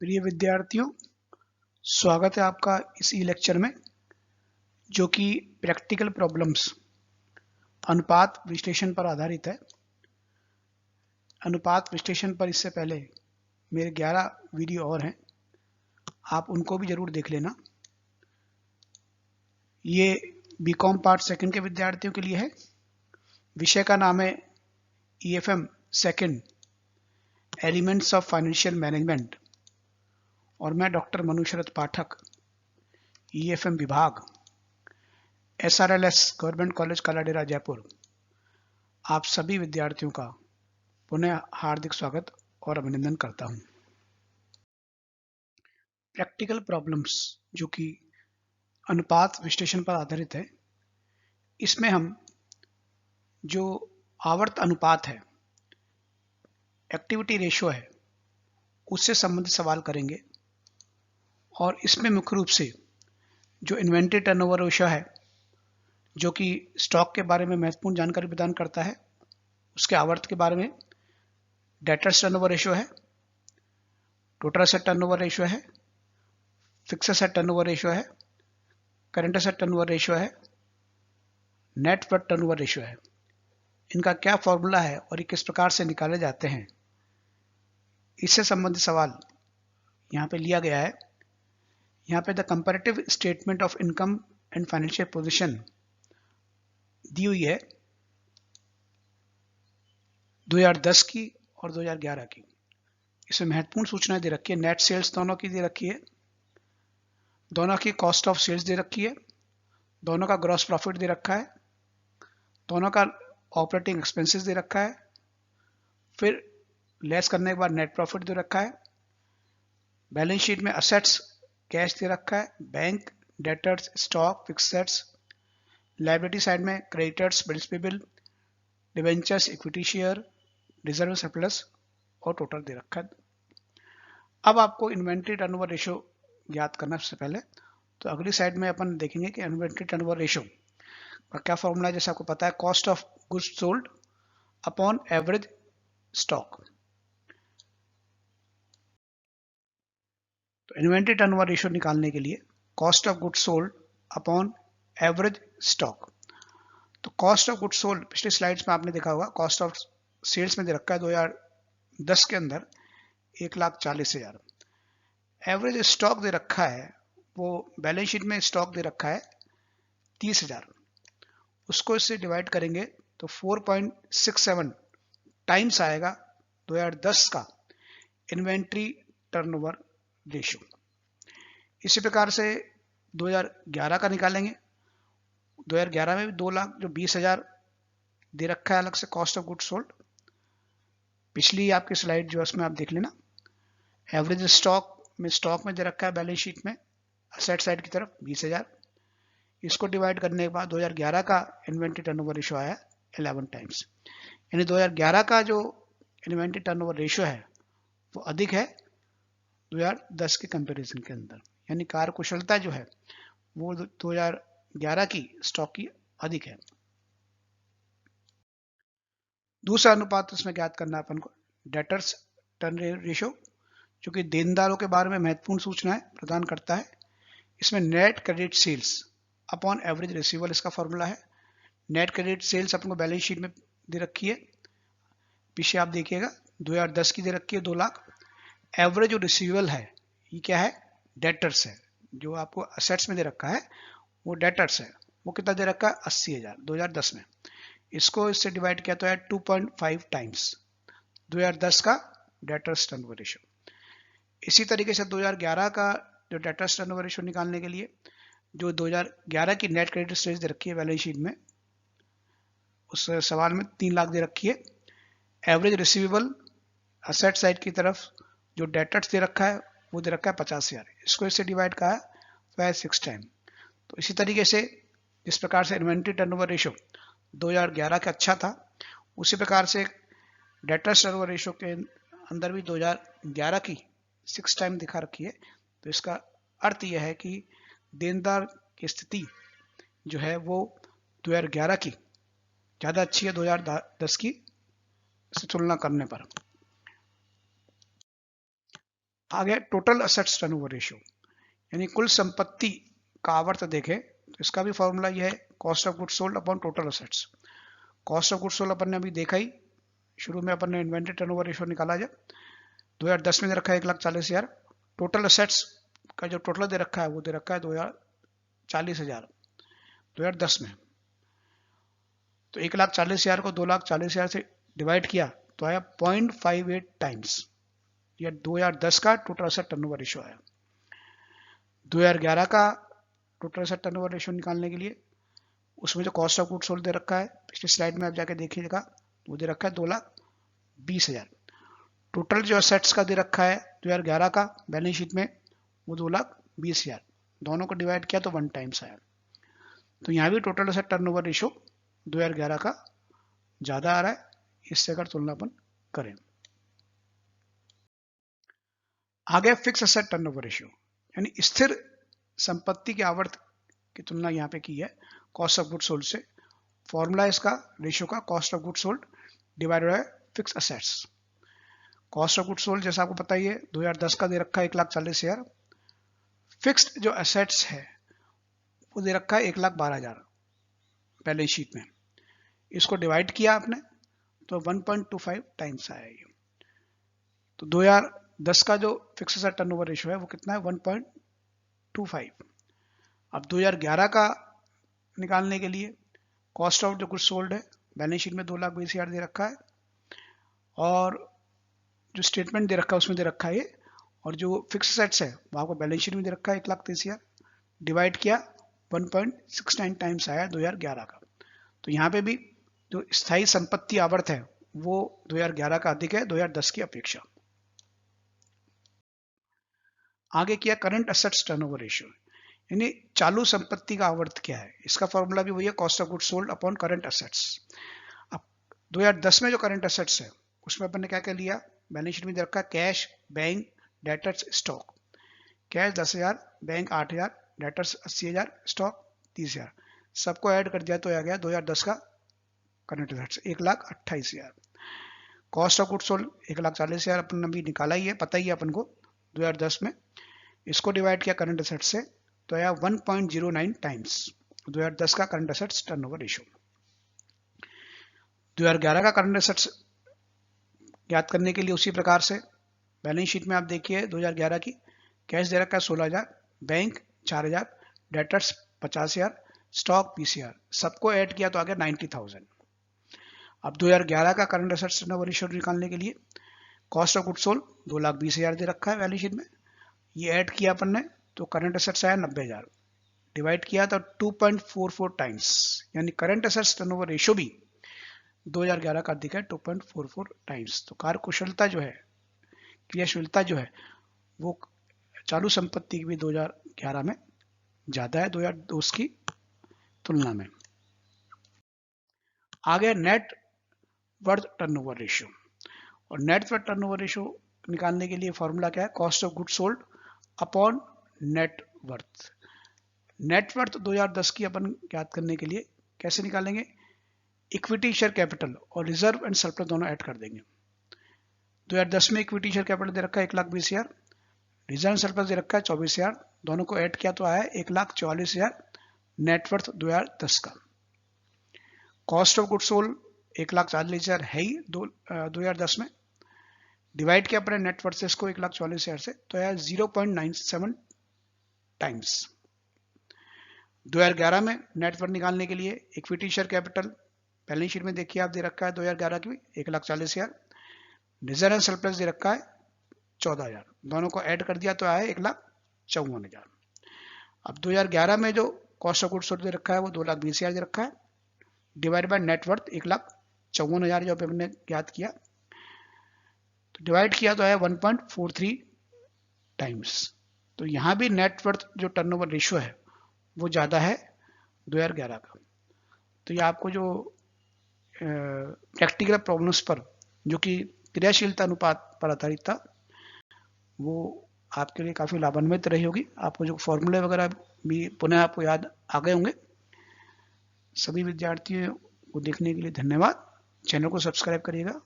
प्रिय विद्यार्थियों, स्वागत है आपका इस ई लेक्चर में, जो कि प्रैक्टिकल प्रॉब्लम्स अनुपात विश्लेषण पर आधारित है। अनुपात विश्लेषण पर इससे पहले मेरे 11 वीडियो और हैं, आप उनको भी जरूर देख लेना। ये बीकॉम पार्ट सेकंड के विद्यार्थियों के लिए है। विषय का नाम है EFM second, elements of financial management, और मैं डॉक्टर मनु शरद पाठक, ईएफएम विभाग, SRLS government college Kaladera Jaipur, आप सभी विद्यार्थियों का पुनः हार्दिक स्वागत और अभिनंदन करता हूं। प्रैक्टिकल प्रॉब्लम्स जो कि अनुपात विश्लेषण पर आधारित है, इसमें हम जो आवर्त अनुपात है, एक्टिविटी रेशियो है, उससे संबंधित सवाल करेंगे। और इसमें मुख्य रूप से जो इन्वेंट्री टर्नओवर रेशियो है, जो कि स्टॉक के बारे में महत्वपूर्ण जानकारी प्रदान करता है, उसके आवर्त के बारे में डेटर्स टर्नओवर रेशियो है, टोटल एसेट टर्नओवर रेशियो है, फिक्स एसेट टर्नओवर रेशियो है, करंट एसेट टर्नओवर रेशियो है, नेट वर्थ टर्नओवर रेशियो है। इनका क्या फॉर्मूला है और ये किस प्रकार से निकाले जाते हैं, इससे संबंधित सवाल यहाँ पे लिया गया है। यहाँ पे the comparative statement of income and financial position दी हुई है 2010 की और 2011 की। इसमें महत्वपूर्ण सूचनाएं दे रखी है। नेट सेल्स दोनों की दे रखी है, दोनों की कॉस्ट ऑफ सेल्स दे रखी है, दोनों का ग्रॉस प्रॉफिट दे रखा है, दोनों का ऑपरेटिंग एक्सपेंसेस दे रखा है, फिर लेस करने के बाद नेट प्रॉफिट दे रखा है। बैलेंस शीट में असेट्स कैश दे रखा है, bank, debtors, stock, fixed, liability side में creditors, bills payable, debentures, equity share, reserve surplus और टोटल दे रखा है। अब आपको इन्वेंट्री टर्नओवर रेशियो ज्ञात करना। सबसे पहले तो अगली साइड में अपन देखेंगे कि इन्वेंट्री टर्नओवर रेशियो का क्या फॉर्मूला है। जैसे आपको पता है, cost of goods sold upon average stock. तो इन्वेंट्री टर्नओवर रेशियो निकालने के लिए cost of goods sold upon average stock. तो कॉस्ट ऑफ गुड्स सोल्ड पिछले स्लाइड्स में आपने देखा होगा, कॉस्ट ऑफ सेल्स में दे रखा है 2010 के अंदर 1,40,000। एवरेज स्टॉक दे रखा है, वो बैलेंस शीट में स्टॉक दे रखा है 30,000। उसको इससे डिवाइड करेंगे तो 4.67 टाइम्स आएगा 2010 का इन्वेंट्री टर्नओवर रेशियो। इसी प्रकार से 2011 का निकालेंगे। 2011 में भी 2,20,000 दे रखा है अलग से कॉस्ट ऑफ गुड्स सोल्ड। पिछली आपकी स्लाइड जो उसमें आप देख लेना, एवरेज स्टॉक में दे रखा है बैलेंस शीट में असेट साइड की तरफ 20,000। इसको डिवाइड करने के बाद 2011 का इन्वेंट्री टर्नओवर रेशियो आया 11 टाइम्स। यानी 2011 का जो इन्वेंट्री टर्नओवर रेशियो है वो अधिक है 2010 के कंपैरिजन के अंदर। यानी कार्यकुशलता जो है वो 2011 की स्टॉक की अधिक है। दूसरा अनुपात इसमें ज्ञात करना अपन को डेटर्स टर्न रेशियो, जो कि देनदारों के बारे में महत्वपूर्ण सूचनाएं प्रदान करता है। इसमें net credit sales upon average receivable इसका फॉर्मूला है। नेट क्रेडिट सेल्स अपन को बैलेंस शीट में दे रखी है, पीछे आप देखिएगा 2010 की दे रखी है 2 लाख। एवरेज जो रिसीवेबल है ये क्या है, डेटर्स है। जो आपको असेट्स में दे रखा है वो डेटर्स है, वो कितना दे रखा है 80,000 2010 में। इसको इससे डिवाइड किया तो है 2.5 टाइम्स 2010 का डेटर्स टर्नओवर रेशियो। इसी तरीके से 2011 का जो डेटर्स टर्नओवर रेशियो निकालने के लिए जो 2011 की नेट क्रेडिट सेल्स दे रखी है बैलेंस शीट में, उस सवाल में 3 लाख दे रखी है। एवरेज रिसीवेबल असेट साइड की तरफ जो डेटर्स दे रखा है वो दे रखा है 50,000। इसको इससे डिवाइड कहा तो है 6 टाइम। तो इसी तरीके से जिस प्रकार से इन्वेंट्री टर्नओवर रेशियो 2011 का अच्छा था, उसी प्रकार से डेटर्स टर्नओवर रेशियो के अंदर भी 2011 की 6 टाइम दिखा रखी है। तो इसका अर्थ यह है कि देनदार की स्थिति जो है वो 2011 की ज़्यादा अच्छी है 2010 की से तुलना करने पर। आ गया टोटल असेट्स टर्नओवर रेशियो, यानी कुल संपत्ति का आवर्त देखें तो इसका भी फॉर्मूला यह है cost of goods sold upon total assets. Cost of goods sold अपन ने अभी देखा ही, शुरू में अपन ने इन्वेंटरी टर्नओवर रेशियो निकाला जब 2010 में दे रखा है 1,40,000। टोटल असेट्स का जो टोटल दे रखा है वो दे रखा है 2,40,000 2010 में। तो 1,40,000 को 2,40,000 से डिवाइड किया तो आया 0.58 टाइम्स, या 2010 का टोटल असेट टर्नओवर रेशियो आया। 2011 का टोटल असेट टर्नओवर रेशियो निकालने के लिए उसमें जो कॉस्ट ऑफ गुड्स सोल्ड दे रखा है, पिछली स्लाइड में आप जाके देखिएगा, वो दे रखा है 2,20,000। टोटल जो असेट्स का दे रखा है 2011 का बैलेंस शीट में वो 2,20,000, दोनों को डिवाइड किया तो 1 टाइम्स आया। तो यहाँ भी टोटल असेट टर्नओवर रेशियो 2011 का ज्यादा आ रहा है, इससे अगर तुलनापन करें। आगे फिक्स असेट टर्नओवर रेशियो, यानी स्थिर संपत्ति के आवर्त की तुलना यहाँ पे की है कॉस्ट ऑफ गुड्स सोल्ड से। फॉर्मूला इसका रेशियो का cost of goods sold divided by fix assets. Cost of goods sold जैसा आपको पता ही है 2010 का दे रखा है 1,40,000। फिक्स्ड जो असेट्स है वो दे रखा है 1,12,000 बैलेंस शीट में। इसको डिवाइड किया आपने तो 1.25 टाइम्स आया ये। तो 2010 का जो फिक्स असेट टर्नओवर रेशियो है वो कितना है 1.25। अब 2011 का निकालने के लिए कॉस्ट ऑफ जो गुड्स सोल्ड है बैलेंस शीट में 2,20,000 दे रखा है, और जो स्टेटमेंट दे रखा है उसमें दे रखा है ये, और जो फिक्स असेट्स है वो आपको बैलेंस शीट में दे रखा है 1,23,000, डिवाइड किया 1.69 टाइम्स आया 2011 का। तो यहाँ पे भी जो स्थायी संपत्ति आवर्त है वो 2011 का अधिक है 2010 की अपेक्षा। आगे किया करंट असेट्स टर्नओवर रेशियो, यानी चालू संपत्ति का आवर्त क्या है। इसका फॉर्मूला भी वही है cost of goods sold upon current assets. अब 2010 में जो करंट असेट्स है उसमें अपन ने क्या क्या लिया, बैलेंस शीट में दे रखा है cash, bank, debtors, stock. Cash 10,000, bank 8,000, debtors 80,000, stock 30,000, सबको ऐड कर दिया तो आ गया 2010 का current assets 1,28,000। Cost of goods sold 1,40,000 अपन अभी निकाला ही है, पता ही है अपन को 2010 में। इसको डिवाइड किया करंट असेट्स से तो आया 1.09 टाइम्स 2010 का करंट असेट्स टर्नओवर रेशियो। 2011 का करंट असेट्स याद करने के लिए उसी प्रकार से बैलेंस शीट में आप देखिए 2011 की कैश दे रखा है 16,000, बैंक 4,000, डेटर्स 50,000, स्टॉक 20,000, सबको ऐड किया तो आ गया 90,000। अब 2011 का करंट असेट्स टर्नओवर रेशियो निकालने के लिए कॉस्ट ऑफ गुड्स सोल्ड 2,20,000 दे रखा है बैलेंस शीट में, ये ऐड किया अपन ने तो करंट असेट्स आया 90,000, डिवाइड किया तो 2.44 टाइम्स, यानी करंट असेट्स टर्नओवर रेशियो भी 2011 का अधिक है 2.44 टाइम्स। तो कार्यकुशलता जो है, क्रियाशीलता जो है वो चालू संपत्ति की भी 2011 में ज्यादा है 2010 की तुलना में। आगे नेट वर्थ टर्नओवर रेशियो, और नेट वर्थ टर्नओवर रेशियो निकालने के लिए फॉर्मूला क्या है cost of goods sold upon net worth. Net worth 2010 की अपन याद करने के लिए कैसे निकालेंगे, इक्विटी शेयर कैपिटल और रिजर्व एंड सरप्लस दोनों ऐड कर देंगे। 2010 में इक्विटी शेयर कैपिटल दे रखा है 1,20,000, रिजर्व एंड सरप्लस दे रखा है 24,000, दोनों को ऐड किया तो आया 1,44,000 नेटवर्थ 2010 का। कॉस्ट ऑफ गुड्स सोल्ड 1,40,000 है ही 2010 में, डिवाइड किया अपने नेटवर्थ से इसको 1,44,000 से तो आया 0.97 टाइम्स। 2011 में नेटवर्थ निकालने के लिए equity share capital balance sheet में देखिए आप दे रखा है 2011 की 1,40,000, रिजर्व एंड सरप्लस दे रखा है 14,000, दोनों को ऐड कर दिया तो आया 1,54,000। अब 2011 में जो कॉस्ट ऑफ गुड्स सोल्ड दे रखा है वो 2,20,000 दे रखा है, डिवाइड बाय नेटवर्थ 1,54,000 जो हमने याद किया, तो डिवाइड किया तो आया 1.43 टाइम्स। तो यहाँ भी नेटवर्थ जो टर्नओवर रेशियो है वो ज्यादा है 2011 का। तो ये आपको जो प्रैक्टिकल प्रॉब्लम्स पर जो कि क्रियाशीलता अनुपात पर आधारित था वो आपके लिए काफी लाभान्वित रही होगी। आपको जो फॉर्मूले वगैरह भी पुनः आपको याद आ गए होंगे। सभी विद्यार्थियों को देखने के लिए धन्यवाद। चैनल को सब्सक्राइब करिएगा।